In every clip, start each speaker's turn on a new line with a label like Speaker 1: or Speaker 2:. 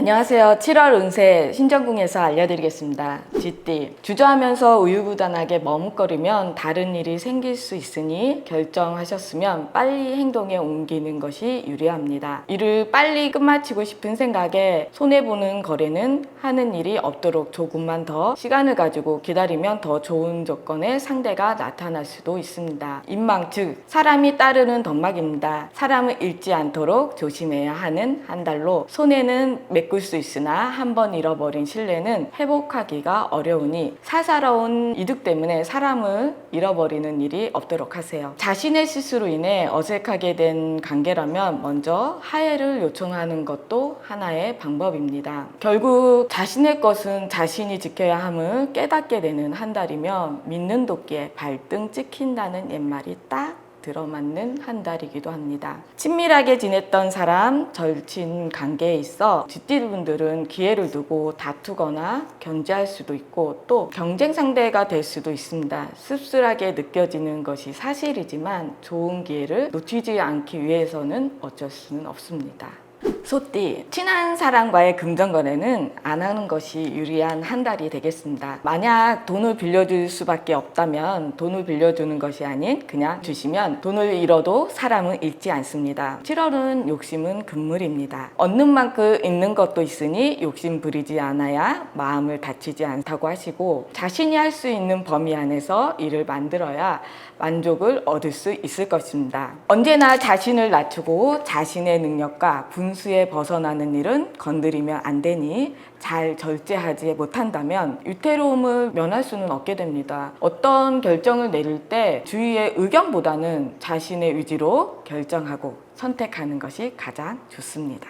Speaker 1: 안녕하세요. 7월 운세 신전궁에서 알려드리겠습니다. 쥐띠, 주저하면서 우유부단하게 머뭇거리면 다른 일이 생길 수 있으니 결정하셨으면 빨리 행동에 옮기는 것이 유리합니다. 일을 빨리 끝마치고 싶은 생각에 손해보는 거래는 하는 일이 없도록 조금만 더 시간을 가지고 기다리면 더 좋은 조건의 상대가 나타날 수도 있습니다. 인망, 즉 사람이 따르는 덤막입니다. 사람을 잃지 않도록 조심해야 하는 한 달로 손해는 메꿀 수 있으나 한번 잃어버린 신뢰는 회복하기가 어려우니 사사로운 이득 때문에 사람을 잃어버리는 일이 없도록 하세요. 자신의 실수로 인해 어색하게 된 관계라면 먼저 하해를 요청하는 것도 하나의 방법입니다. 결국 자신의 것은 자신이 지켜야 함을 깨닫게 되는 한 달이며 믿는 도끼에 발등 찍힌다는 옛말이 딱 들어맞는 한 달이기도 합니다. 친밀하게 지냈던 사람, 절친 관계에 있어 쥐띠분들은 기회를 두고 다투거나 견제할 수도 있고 또 경쟁 상대가 될 수도 있습니다. 씁쓸하게 느껴지는 것이 사실이지만 좋은 기회를 놓치지 않기 위해서는 어쩔 수는 없습니다. 소띠, 친한 사람과의 금전거래는 안 하는 것이 유리한 한 달이 되겠습니다. 만약 돈을 빌려줄 수밖에 없다면 돈을 빌려주는 것이 아닌 그냥 주시면 돈을 잃어도 사람은 잃지 않습니다. 7월은 욕심은 금물입니다. 얻는 만큼 잃는 것도 있으니 욕심 부리지 않아야 마음을 다치지 않다고 하시고 자신이 할 수 있는 범위 안에서 일을 만들어야 만족을 얻을 수 있을 것입니다. 언제나 자신을 낮추고 자신의 능력과 분수에 벗어나는 일은 건드리면 안 되니 잘 절제하지 못한다면 위태로움을 면할 수는 없게 됩니다. 어떤 결정을 내릴 때 주위의 의견보다는 자신의 의지로 결정하고 선택하는 것이 가장 좋습니다.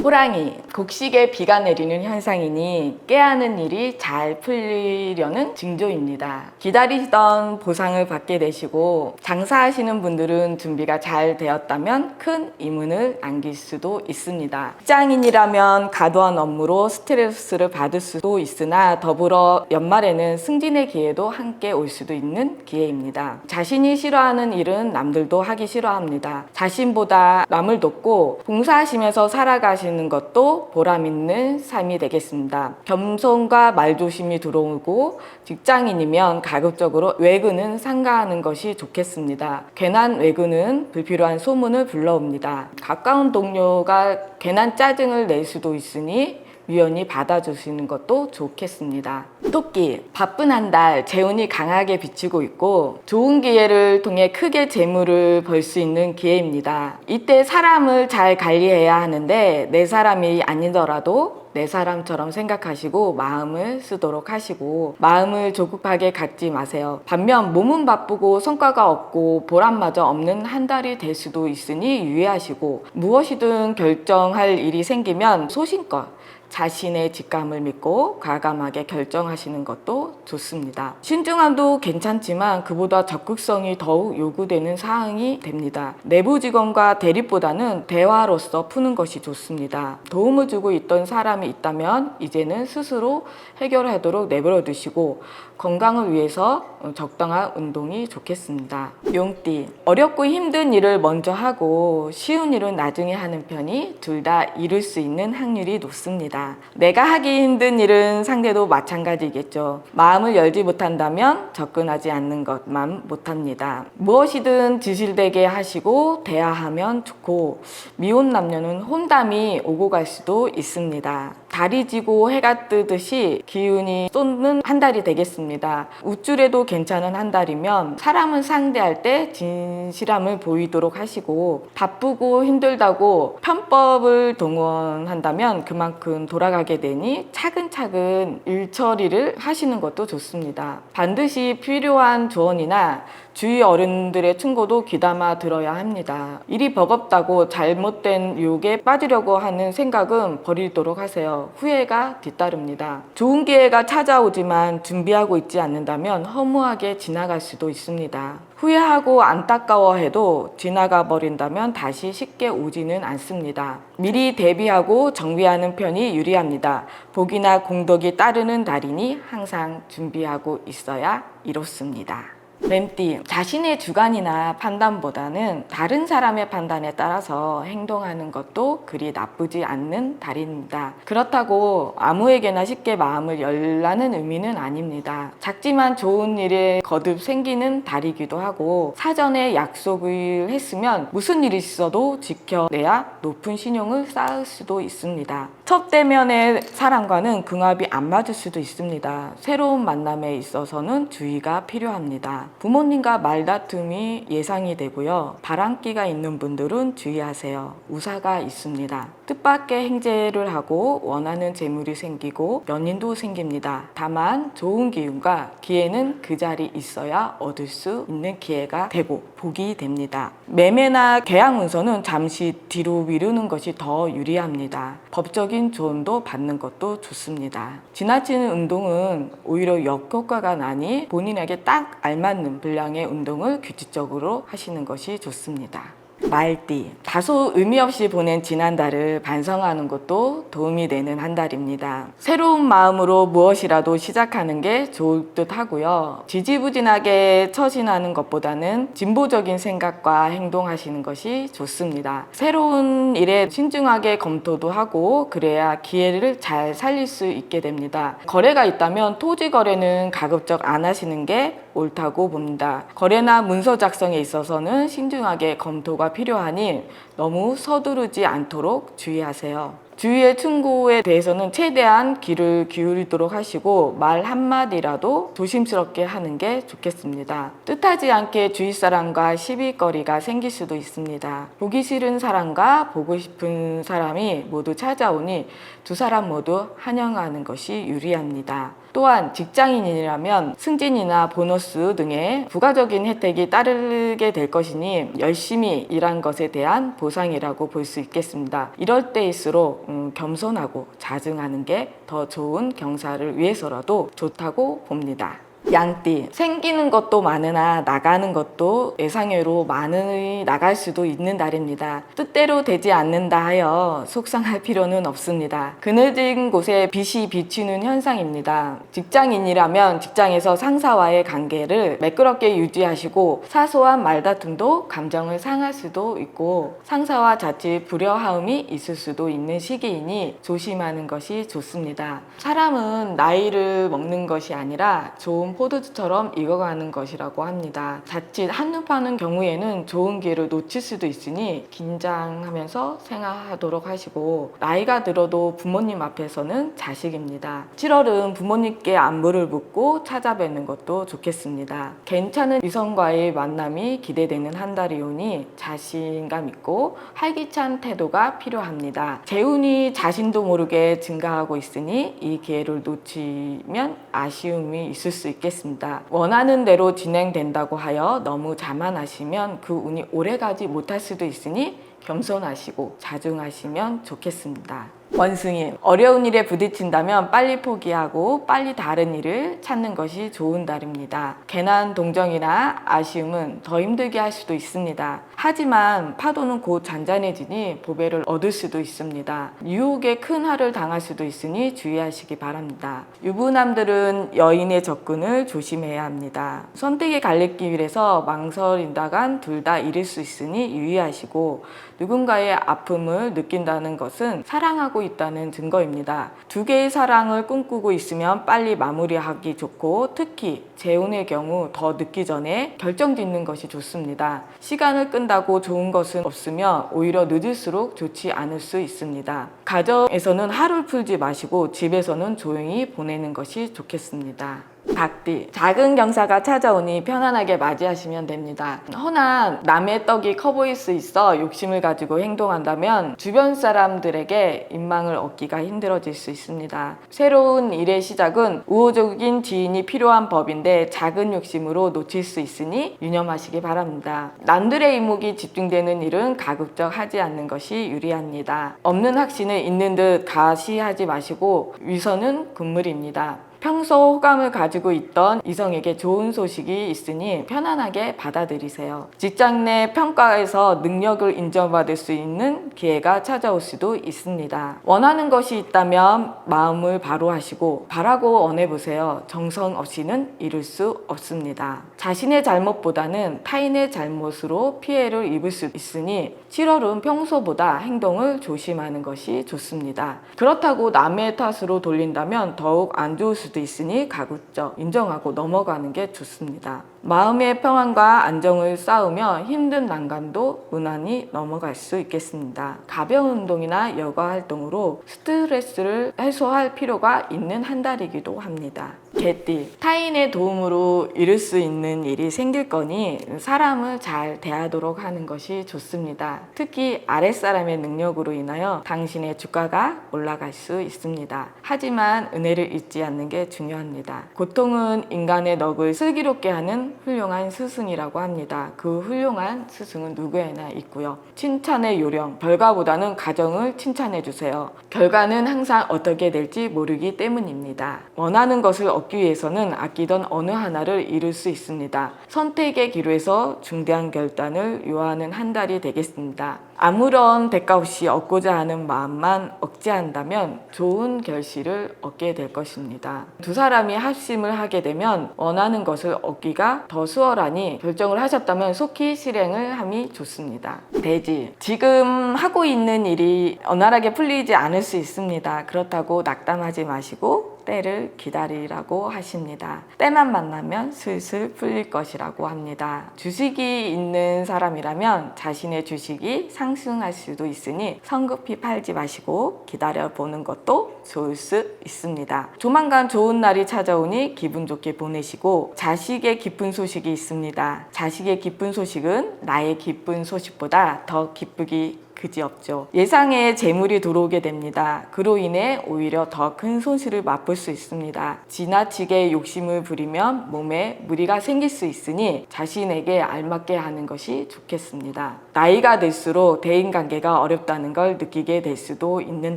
Speaker 1: 호랑이, 곡식에 비가 내리는 현상이니 깨하는 일이 잘 풀리려는 징조입니다. 기다리던 보상을 받게 되시고 장사하시는 분들은 준비가 잘 되었다면 큰 이문을 안길 수도 있습니다. 직장인이라면 과도한 업무로 스트레스를 받을 수도 있으나 더불어 연말에는 승진의 기회도 함께 올 수도 있는 기회입니다. 자신이 싫어하는 일은 남들도 하기 싫어합니다. 자신보다 남을 돕고 봉사하시면서 살아가시는 것도 보람 있는 삶이 되겠습니다. 겸손과 말조심이 들어오고 직장인이면 가급적으로 외근은 삼가하는 것이 좋겠습니다. 괜한 외근은 불필요한 소문을 불러옵니다. 가까운 동료가 괜한 짜증을 낼 수도 있으니 유연히 받아주시는 것도 좋겠습니다. 토끼, 바쁜 한 달 재운이 강하게 비치고 있고 좋은 기회를 통해 크게 재물을 벌 수 있는 기회입니다. 이때 사람을 잘 관리해야 하는데 내 사람이 아니더라도 내 사람처럼 생각하시고 마음을 쓰도록 하시고 마음을 조급하게 갖지 마세요. 반면 몸은 바쁘고 성과가 없고 보람마저 없는 한 달이 될 수도 있으니 유의하시고 무엇이든 결정할 일이 생기면 소신껏 자신의 직감을 믿고 과감하게 결정하시는 것도 좋습니다. 신중함도 괜찮지만 그보다 적극성이 더욱 요구되는 사항이 됩니다. 내부 직원과 대립보다는 대화로서 푸는 것이 좋습니다. 도움을 주고 있던 사람이 있다면 이제는 스스로 해결하도록 내버려 두시고 건강을 위해서 적당한 운동이 좋겠습니다. 용띠, 어렵고 힘든 일을 먼저 하고 쉬운 일은 나중에 하는 편이 둘 다 이룰 수 있는 확률이 높습니다. 내가 하기 힘든 일은 상대도 마찬가지겠죠. 마음을 열지 못한다면 접근하지 않는 것만 못합니다. 무엇이든 지실되게 하시고 대화하면 좋고 미혼 남녀는 혼담이 오고 갈 수도 있습니다. 달이 지고 해가 뜨듯이 기운이 쏟는 한 달이 되겠습니다. 우쭐해도 괜찮은 한 달이면 사람을 상대할 때 진실함을 보이도록 하시고 바쁘고 힘들다고 편법을 동원한다면 그만큼 돌아가게 되니 차근차근 일 처리를 하시는 것도 좋습니다. 반드시 필요한 조언이나 주위 어른들의 충고도 귀담아 들어야 합니다. 일이 버겁다고 잘못된 유혹에 빠지려고 하는 생각은 버리도록 하세요. 후회가 뒤따릅니다. 좋은 기회가 찾아오지만 준비하고 있지 않는다면 허무하게 지나갈 수도 있습니다. 후회하고 안타까워해도 지나가 버린다면 다시 쉽게 오지는 않습니다. 미리 대비하고 정비하는 편이 유리합니다. 복이나 공덕이 따르는 달이니 항상 준비하고 있어야 이롭습니다. 뱀띠, 자신의 주관이나 판단보다는 다른 사람의 판단에 따라서 행동하는 것도 그리 나쁘지 않는 달입니다. 그렇다고 아무에게나 쉽게 마음을 열라는 의미는 아닙니다. 작지만 좋은 일에 거듭 생기는 달이기도 하고, 사전에 약속을 했으면 무슨 일이 있어도 지켜내야 높은 신용을 쌓을 수도 있습니다. 첫 대면의 사람과는 궁합이 안 맞을 수도 있습니다. 새로운 만남에 있어서는 주의가 필요합니다. 부모님과 말다툼이 예상이 되고요. 바람기가 있는 분들은 주의하세요. 우사가 있습니다. 뜻밖의 행재를 하고 원하는 재물이 생기고 연인도 생깁니다. 다만 좋은 기운과 기회는 그 자리에 있어야 얻을 수 있는 기회가 되고 복이 됩니다. 매매나 계약 문서는 잠시 뒤로 미루는 것이 더 유리합니다. 법적인 조언도 받는 것도 좋습니다. 지나치는 운동은 오히려 역효과가 나니 본인에게 딱 알맞는 분량의 운동을 규칙적으로 하시는 것이 좋습니다. 말띠, 다소 의미 없이 보낸 지난달을 반성하는 것도 도움이 되는 한 달입니다. 새로운 마음으로 무엇이라도 시작하는 게 좋을 듯 하고요. 지지부진하게 처신하는 것보다는 진보적인 생각과 행동하시는 것이 좋습니다. 새로운 일에 신중하게 검토도 하고 그래야 기회를 잘 살릴 수 있게 됩니다. 거래가 있다면 토지 거래는 가급적 안 하시는 게 옳다고 봅니다. 거래나 문서 작성에 있어서는 신중하게 검토가 필요하니 너무 서두르지 않도록 주의하세요. 주위의 충고에 대해서는 최대한 귀를 기울이도록 하시고 말 한마디라도 조심스럽게 하는 게 좋겠습니다. 뜻하지 않게 주위 사람과 시비거리가 생길 수도 있습니다. 보기 싫은 사람과 보고 싶은 사람이 모두 찾아오니 두 사람 모두 환영하는 것이 유리합니다. 또한 직장인이라면 승진이나 보너스 등의 부가적인 혜택이 따르게 될 것이니 열심히 일한 것에 대한 보상이라고 볼 수 있겠습니다. 이럴 때일수록 겸손하고 자중하는 게 더 좋은 경사를 위해서라도 좋다고 봅니다. 양띠, 생기는 것도 많으나 나가는 것도 예상외로 많이 나갈 수도 있는 달입니다. 뜻대로 되지 않는다 하여 속상할 필요는 없습니다. 그늘진 곳에 빛이 비치는 현상입니다. 직장인이라면 직장에서 상사와의 관계를 매끄럽게 유지하시고 사소한 말다툼도 감정을 상할 수도 있고 상사와 자칫 불협화음이 있을 수도 있는 시기이니 조심하는 것이 좋습니다. 사람은 나이를 먹는 것이 아니라 좋은 포도주처럼 익어가는 것이라고 합니다. 자칫 한눈 파는 경우에는 좋은 기회를 놓칠 수도 있으니 긴장하면서 생각하도록 하시고 나이가 들어도 부모님 앞에서는 자식입니다. 7월은 부모님께 안부를 묻고 찾아뵙는 것도 좋겠습니다. 괜찮은 이성과의 만남이 기대되는 한 달이오니 자신감 있고 활기찬 태도가 필요합니다. 재운이 자신도 모르게 증가하고 있으니 이 기회를 놓치면 아쉬움이 있을 수 있겠습니다. 원하는 대로 진행된다고 하여 너무 자만하시면 그 운이 오래가지 못할 수도 있으니 겸손하시고 자중하시면 좋겠습니다. 원숭이, 어려운 일에 부딪힌다면 빨리 포기하고 빨리 다른 일을 찾는 것이 좋은 달입니다. 괜한 동정이나 아쉬움은 더 힘들게 할 수도 있습니다. 하지만 파도는 곧 잔잔해지니 보배를 얻을 수도 있습니다. 유혹에 큰 화를 당할 수도 있으니 주의하시기 바랍니다. 유부남들은 여인의 접근을 조심해야 합니다. 선택의 갈림길에서 망설인다간 둘 다 잃을 수 있으니 유의하시고 누군가의 아픔을 느낀다는 것은 사랑하고 있다는 증거입니다. 두 개의 사랑을 꿈꾸고 있으면 빨리 마무리하기 좋고 특히 재혼의 경우 더 늦기 전에 결정짓는 것이 좋습니다. 시간을 끈다고 좋은 것은 없으며 오히려 늦을수록 좋지 않을 수 있습니다. 가정에서는 하루를 풀지 마시고 집에서는 조용히 보내는 것이 좋겠습니다. 닭띠, 작은 경사가 찾아오니 편안하게 맞이하시면 됩니다. 허나 남의 떡이 커 보일 수 있어 욕심을 가지고 행동한다면 주변 사람들에게 인망을 얻기가 힘들어질 수 있습니다. 새로운 일의 시작은 우호적인 지인이 필요한 법인데 작은 욕심으로 놓칠 수 있으니 유념하시기 바랍니다. 남들의 이목이 집중되는 일은 가급적 하지 않는 것이 유리합니다. 없는 확신을 있는 듯 가시하지 마시고 위선은 금물입니다. 평소 호감을 가지고 있던 이성에게 좋은 소식이 있으니 편안하게 받아들이세요. 직장 내 평가에서 능력을 인정받을 수 있는 기회가 찾아올 수도 있습니다. 원하는 것이 있다면 마음을 바로 하시고 바라고 원해보세요. 정성 없이는 이룰 수 없습니다. 자신의 잘못보다는 타인의 잘못으로 피해를 입을 수 있으니 7월은 평소보다 행동을 조심하는 것이 좋습니다. 그렇다고 남의 탓으로 돌린다면 더욱 안 좋을 수도 있으니 가급적 인정하고 넘어가는 게 좋습니다. 마음의 평안과 안정을 쌓으며 힘든 난관도 무난히 넘어갈 수 있겠습니다. 가벼운 운동이나 여가 활동으로 스트레스를 해소할 필요가 있는 한 달이기도 합니다. 개띠, 타인의 도움으로 이룰 수 있는 일이 생길 거니 사람을 잘 대하도록 하는 것이 좋습니다. 특히 아랫사람의 능력으로 인하여 당신의 주가가 올라갈 수 있습니다. 하지만 은혜를 잊지 않는 게 중요합니다. 고통은 인간의 넋을 슬기롭게 하는 훌륭한 스승이라고 합니다. 그 훌륭한 스승은 누구에나 있고요. 칭찬의 요령, 결과보다는 과정을 칭찬해 주세요. 결과는 항상 어떻게 될지 모르기 때문입니다. 원하는 것을 얻기 위해서는 아끼던 어느 하나를 이룰 수 있습니다. 선택의 기로에서 중대한 결단을 요하는 한 달이 되겠습니다. 아무런 대가 없이 얻고자 하는 마음만 억제한다면 좋은 결실을 얻게 될 것입니다. 두 사람이 합심을 하게 되면 원하는 것을 얻기가 더 수월하니 결정을 하셨다면 속히 실행을 함이 좋습니다. 돼지, 지금 하고 있는 일이 원활하게 풀리지 않을 수 있습니다. 그렇다고 낙담하지 마시고 때를 기다리라고 하십니다. 때만 만나면 슬슬 풀릴 것이라고 합니다. 주식이 있는 사람이라면 자신의 주식이 상승할 수도 있으니 성급히 팔지 마시고 기다려보는 것도 좋을 수 있습니다. 조만간 좋은 날이 찾아오니 기분 좋게 보내시고 자식의 기쁜 소식이 있습니다. 자식의 기쁜 소식은 나의 기쁜 소식보다 더 기쁘기 그지없죠. 예상에 재물이 들어오게 됩니다. 그로 인해 오히려 더 큰 손실을 맛볼 수 있습니다. 지나치게 욕심을 부리면 몸에 무리가 생길 수 있으니 자신에게 알맞게 하는 것이 좋겠습니다. 나이가 들수록 대인관계가 어렵다는 걸 느끼게 될 수도 있는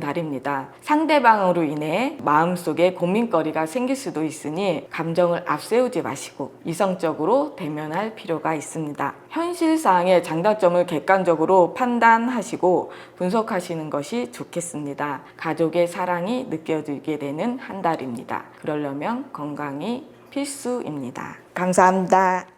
Speaker 1: 달입니다. 상대방으로 인해 마음속에 고민거리가 생길 수도 있으니 감정을 앞세우지 마시고 이성적으로 대면할 필요가 있습니다. 현실사항의 장단점을 객관적으로 판단하시고 분석하시는 것이 좋겠습니다. 가족의 사랑이 느껴지게 되는 한 달입니다. 그러려면 건강이 필수입니다. 감사합니다.